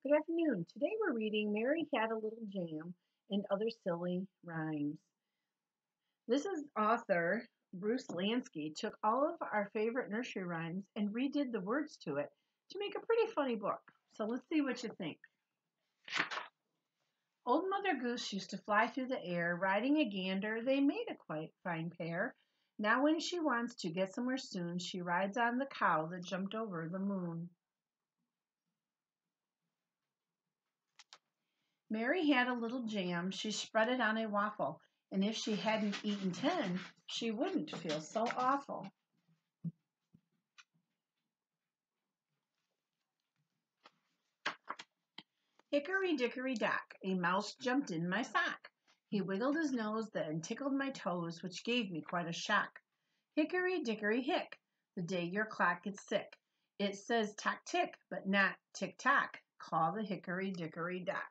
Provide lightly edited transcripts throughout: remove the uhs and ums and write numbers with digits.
Good afternoon. Today we're reading Mary Had a Little Jam and Other Silly Rhymes. This is author Bruce Lansky took all of our favorite nursery rhymes and redid the words to it to make a pretty funny book. So let's see what you think. Old Mother Goose used to fly through the air, riding a gander. They made a quite fine pair. Now when she wants to get somewhere soon, she rides on the cow that jumped over the moon. Mary had a little jam. She spread it on a waffle, and if she hadn't eaten 10, she wouldn't feel so awful. Hickory dickory dock, a mouse jumped in my sock. He wiggled his nose, then tickled my toes, which gave me quite a shock. Hickory dickory hick, the day your clock gets sick. It says tock tick, but not tick tock. Call the hickory dickory dock.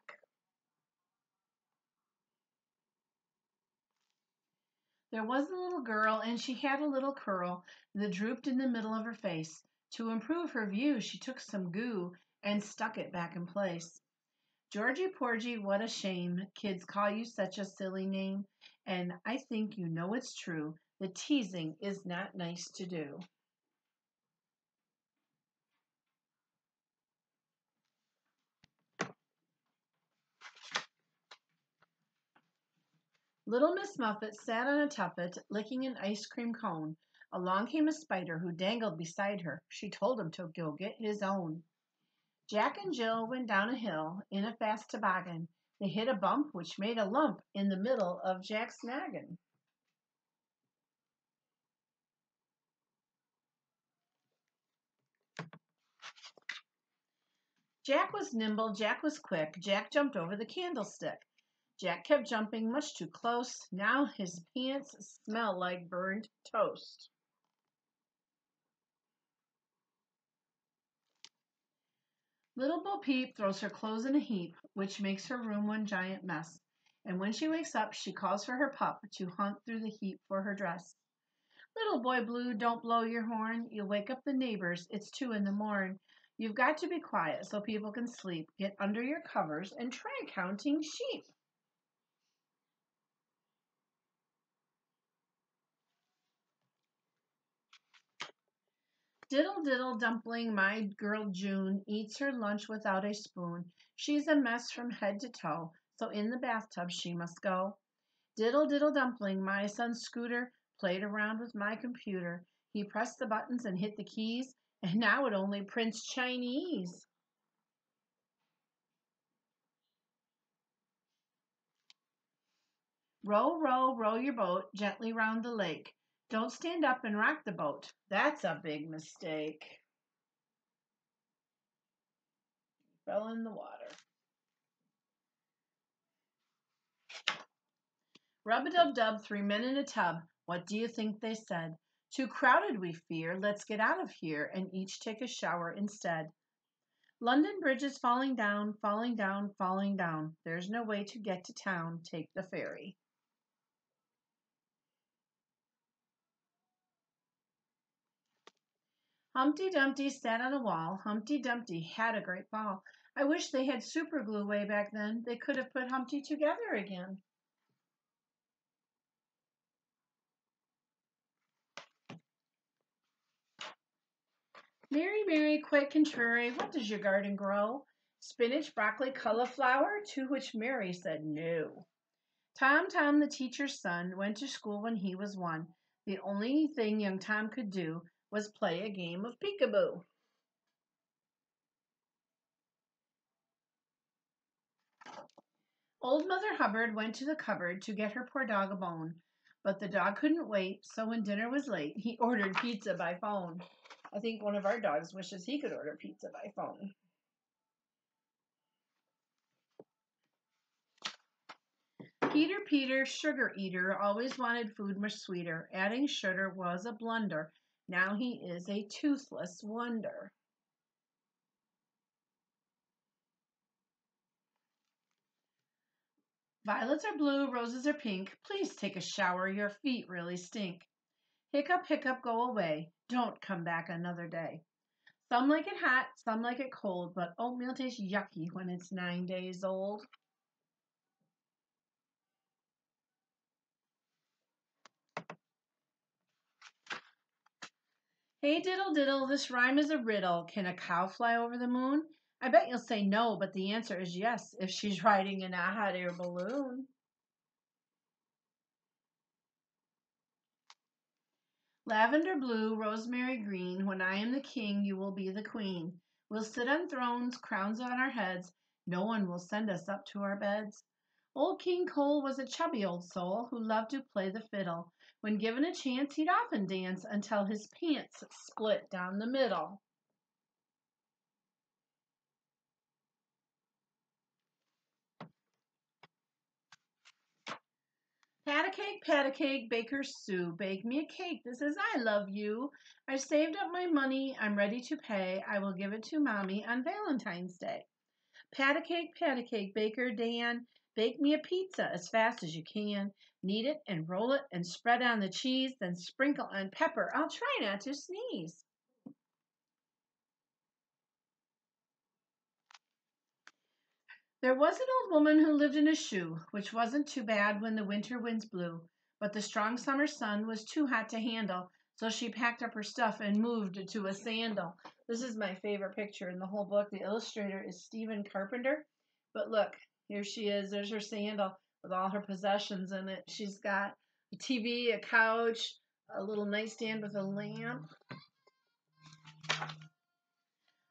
There was a little girl, and she had a little curl that drooped in the middle of her face. To improve her view, she took some goo and stuck it back in place. Georgie Porgy, what a shame. Kids call you such a silly name. And I think you know it's true. The teasing is not nice to do. Little Miss Muffet sat on a tuffet, licking an ice cream cone. Along came a spider who dangled beside her. She told him to go get his own. Jack and Jill went down a hill in a fast toboggan. They hit a bump which made a lump in the middle of Jack's noggin. Jack was nimble, Jack was quick, Jack jumped over the candlestick. Jack kept jumping much too close. Now his pants smell like burned toast. Little Bo Peep throws her clothes in a heap, which makes her room one giant mess. And when she wakes up, she calls for her pup to hunt through the heap for her dress. Little Boy Blue, don't blow your horn. You'll wake up the neighbors. It's 2 in the morn. You've got to be quiet so people can sleep. Get under your covers and try counting sheep. Diddle diddle dumpling, my girl June eats her lunch without a spoon. She's a mess from head to toe, so in the bathtub she must go. Diddle diddle dumpling, my son Scooter played around with my computer. He pressed the buttons and hit the keys, and now it only prints Chinese. Row, row, row your boat gently round the lake. Don't stand up and rock the boat. That's a big mistake. Fell in the water. Rub-a-dub-dub, 3 men in a tub. What do you think they said? Too crowded, we fear. Let's get out of here and each take a shower instead. London Bridge is falling down, falling down, falling down. There's no way to get to town. Take the ferry. Humpty Dumpty sat on a wall. Humpty Dumpty had a great fall. I wish they had super glue way back then. They could have put Humpty together again. Mary, Mary, quite contrary, what does your garden grow? Spinach, broccoli, cauliflower? To which Mary said no. Tom, Tom, the teacher's son, went to school when he was 1. The only thing young Tom could do was play a game of peekaboo. Old Mother Hubbard went to the cupboard to get her poor dog a bone, but the dog couldn't wait, so when dinner was late, he ordered pizza by phone. I think one of our dogs wishes he could order pizza by phone. Peter, Peter, sugar eater, always wanted food much sweeter. Adding sugar was a blunder. Now he is a toothless wonder. Violets are blue, roses are pink. Please take a shower, your feet really stink. Hiccup, hiccup, go away. Don't come back another day. Some like it hot, some like it cold, but oatmeal tastes yucky when it's 9 days old. Hey diddle diddle, this rhyme is a riddle. Can a cow fly over the moon? I bet you'll say no, but the answer is yes if she's riding in a hot air balloon. Lavender blue, rosemary green, when I am the king, you will be the queen. We'll sit on thrones, crowns on our heads, no one will send us up to our beds. Old King Cole was a chubby old soul who loved to play the fiddle. When given a chance, he'd often dance until his pants split down the middle. Pat a cake, baker Sue. Bake me a cake that says I love you. I've saved up my money, I'm ready to pay. I will give it to mommy on Valentine's Day. Pat a cake, baker Dan. Bake me a pizza as fast as you can. Knead it and roll it and spread on the cheese, then sprinkle on pepper. I'll try not to sneeze. There was an old woman who lived in a shoe, which wasn't too bad when the winter winds blew, but the strong summer sun was too hot to handle, so she packed up her stuff and moved to a sandal. This is my favorite picture in the whole book. The illustrator is Stephen Carpenter. But look, here she is. There's her sandal with all her possessions in it. She's got a TV, a couch, a little nightstand with a lamp.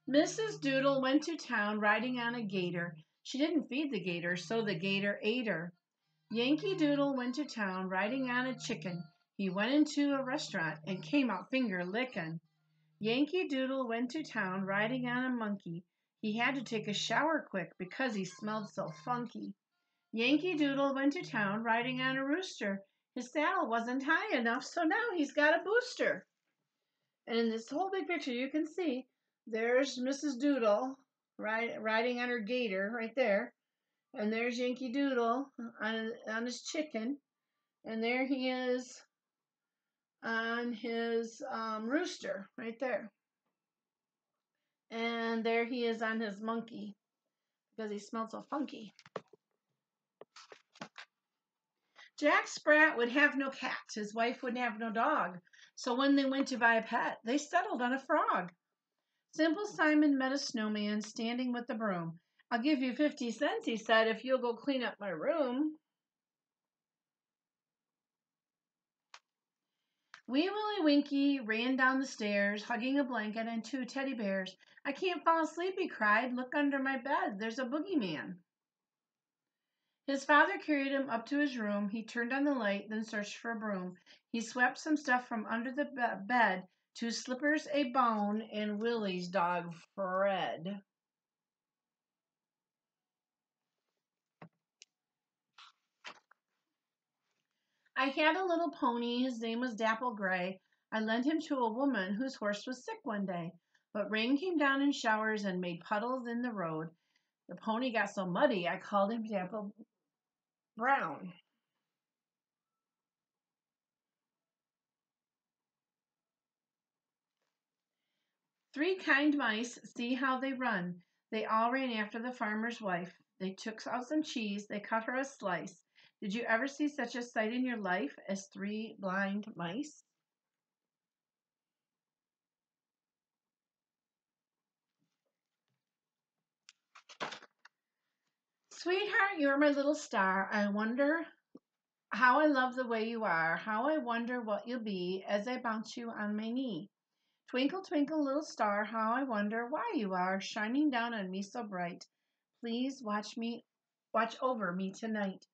Mrs. Doodle went to town riding on a gator. She didn't feed the gator, so the gator ate her. Yankee Doodle went to town riding on a chicken. He went into a restaurant and came out finger licking. Yankee Doodle went to town riding on a monkey. He had to take a shower quick because he smelled so funky. Yankee Doodle went to town riding on a rooster. His saddle wasn't high enough, so now he's got a booster. And in this whole big picture, you can see there's Mrs. Doodle riding on her gator right there. And there's Yankee Doodle on his chicken. And there he is on his rooster right there. And there he is on his monkey because he smelled so funky. Jack Sprat would have no cat. His wife would have no dog. So when they went to buy a pet, they settled on a frog. Simple Simon met a snowman standing with the broom. I'll give you 50 cents, he said, if you'll go clean up my room. Wee Willie Winky ran down the stairs, hugging a blanket and two teddy bears. I can't fall asleep, he cried. Look under my bed. There's a boogeyman. His father carried him up to his room. He turned on the light, then searched for a broom. He swept some stuff from under the bed, two slippers, a bone, and Willie's dog Fred. I had a little pony, his name was Dapple Gray. I lent him to a woman whose horse was sick one day. But rain came down in showers and made puddles in the road. The pony got so muddy, I called him Dapple Brown. Three kind mice, see how they run. They all ran after the farmer's wife. They took out some cheese, they cut her a slice. Did you ever see such a sight in your life as three blind mice? Sweetheart, you're my little star. I wonder how I love the way you are. How I wonder what you'll be as I bounce you on my knee. Twinkle, twinkle, little star, how I wonder why you are shining down on me so bright. Please watch over me tonight.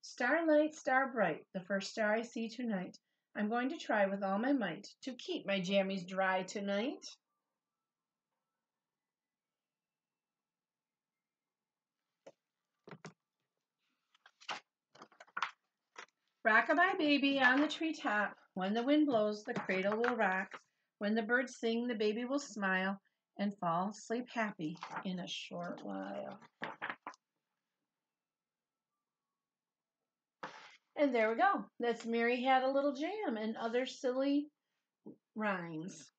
Starlight, star bright, the first star I see tonight. I'm going to try with all my might to keep my jammies dry tonight. Rock-a-bye baby on the treetop. When the wind blows, the cradle will rock. When the birds sing, the baby will smile and fall asleep happy in a short while. And there we go. That's Mary Had a Little Jam and other silly rhymes.